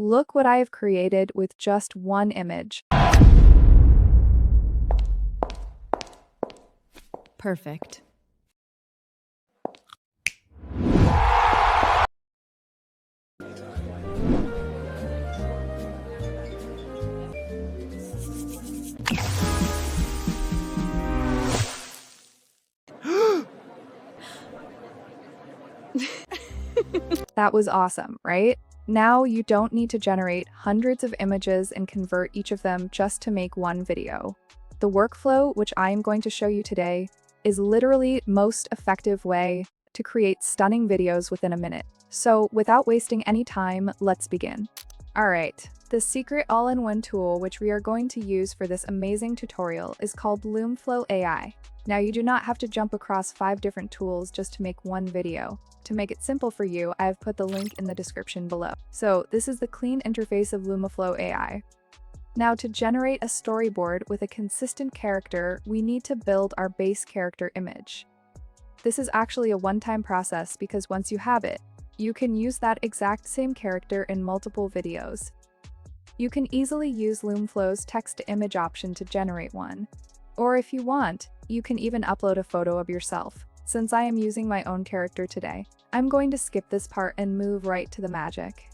Look what I have created with just one image. Perfect. That was awesome, right? Now you don't need to generate hundreds of images and convert each of them just to make one video. The workflow, which I am going to show you today, is literally most effective way to create stunning videos within a minute. So without wasting any time, let's begin. Alright, the secret all-in-one tool which we are going to use for this amazing tutorial is called Loomflow AI. Now you do not have to jump across 5 different tools just to make one video. To make it simple for you, I have put the link in the description below. So this is the clean interface of Loomflow AI. Now to generate a storyboard with a consistent character, we need to build our base character image. This is actually a one-time process because once you have it, you can use that exact same character in multiple videos. You can easily use Loomflow's text-to-image option to generate one. Or if you want, you can even upload a photo of yourself. Since I am using my own character today, I'm going to skip this part and move right to the magic.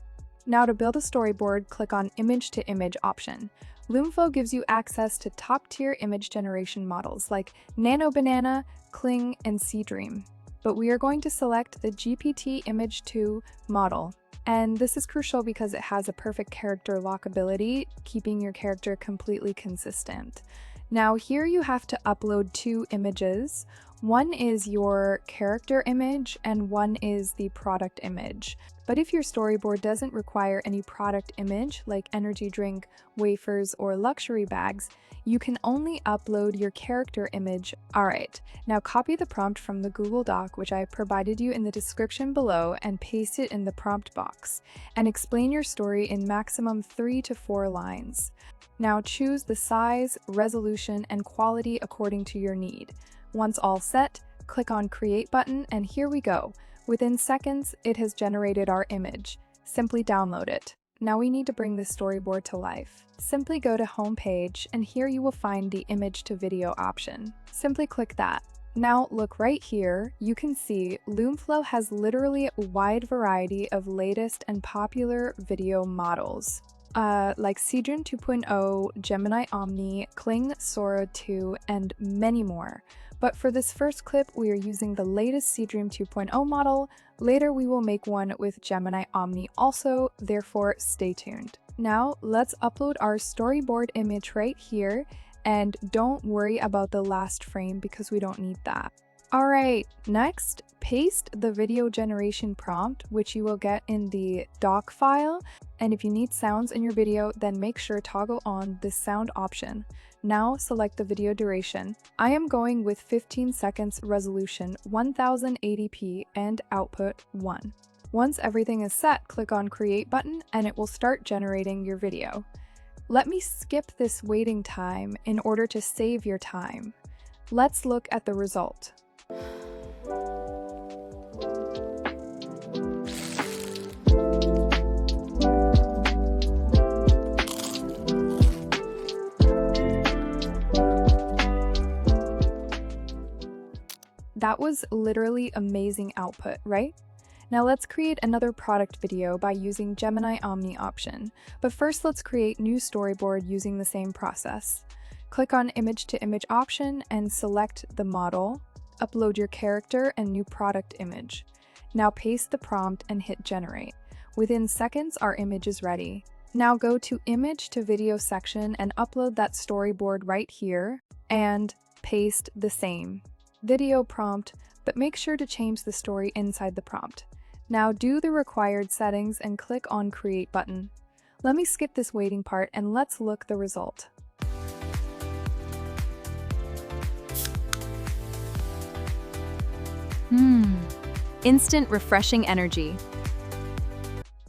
Now to build a storyboard, click on Image to Image option. Loomflow gives you access to top-tier image generation models like Nano Banana, Kling, and Seedream. But we are going to select the GPT Image 2 model. And this is crucial because it has a perfect character lockability, keeping your character completely consistent. Now here you have to upload 2 images. One is your character image and one is the product image. But if your storyboard doesn't require any product image like energy drink, wafers, or luxury bags, you can only upload your character image. Alright, now copy the prompt from the Google Doc which I provided you in the description below and paste it in the prompt box, and explain your story in maximum 3 to 4 lines. Now choose the size, resolution, and quality according to your need. Once all set, click on Create button and here we go. Within seconds, it has generated our image. Simply download it. Now we need to bring this storyboard to life. Simply go to Home page and here you will find the Image to Video option. Simply click that. Now look right here, you can see Loomflow has literally a wide variety of latest and popular video models. Like Seedance 2.0, Gemini Omni, Kling, Sora 2, and many more. But for this first clip, we are using the latest Seedream 2.0 model. Later, we will make one with Gemini Omni also, therefore stay tuned. Now, let's upload our storyboard image right here, and don't worry about the last frame because we don't need that. Alright, next, paste the video generation prompt, which you will get in the doc file, and if you need sounds in your video, then make sure toggle on the sound option. Now select the video duration. I am going with 15 seconds resolution, 1080p, and output 1. Once everything is set, click on Create button and it will start generating your video. Let me skip this waiting time in order to save your time. Let's look at the result. That was literally amazing output, right? Now let's create another product video by using Gemini Omni option. But first let's create new storyboard using the same process. Click on Image to Image option and select the model. Upload your character and new product image. Now paste the prompt and hit generate. Within seconds, our image is ready. Now go to Image to Video section and upload that storyboard right here and paste the same video prompt, but make sure to change the story inside the prompt. Now do the required settings and click on Create button. Let me skip this waiting part and let's look the result. Instant refreshing energy.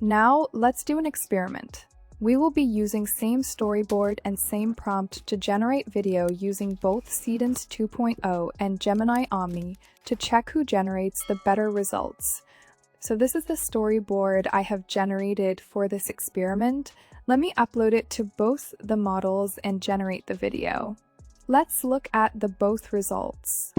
Now let's do an experiment. We will be using same storyboard and same prompt to generate video using both Seedance 2.0 and Gemini Omni to check who generates the better results. So this is the storyboard I have generated for this experiment. Let me upload it to both the models and generate the video. Let's look at the both results.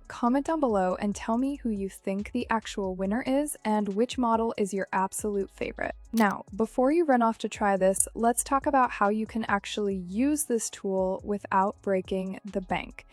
Comment down below and tell me who you think the actual winner is and which model is your absolute favorite. Now, before you run off to try this, let's talk about how you can actually use this tool without breaking the bank.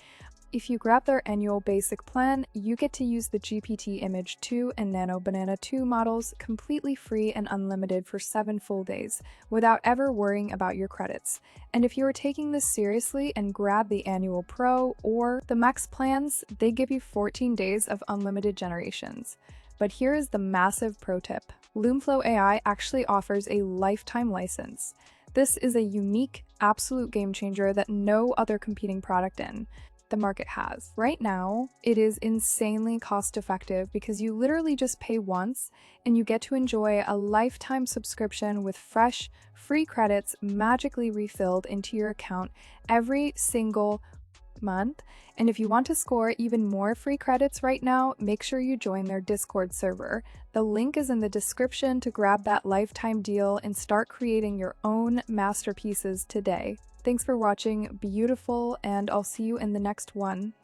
If you grab their annual basic plan, you get to use the GPT Image 2 and Nano Banana 2 models completely free and unlimited for 7 full days, without ever worrying about your credits. And if you are taking this seriously and grab the Annual Pro or the Max plans, they give you 14 days of unlimited generations. But here is the massive pro tip. Loomflow AI actually offers a lifetime license. This is a unique, absolute game changer that no other competing product in the market has. Right now, it is insanely cost effective because you literally just pay once and you get to enjoy a lifetime subscription with fresh, free credits magically refilled into your account every single month. And if you want to score even more free credits right now, make sure you join their Discord server. The link is in the description to grab that lifetime deal and start creating your own masterpieces today. Thanks for watching, beautiful, and I'll see you in the next one.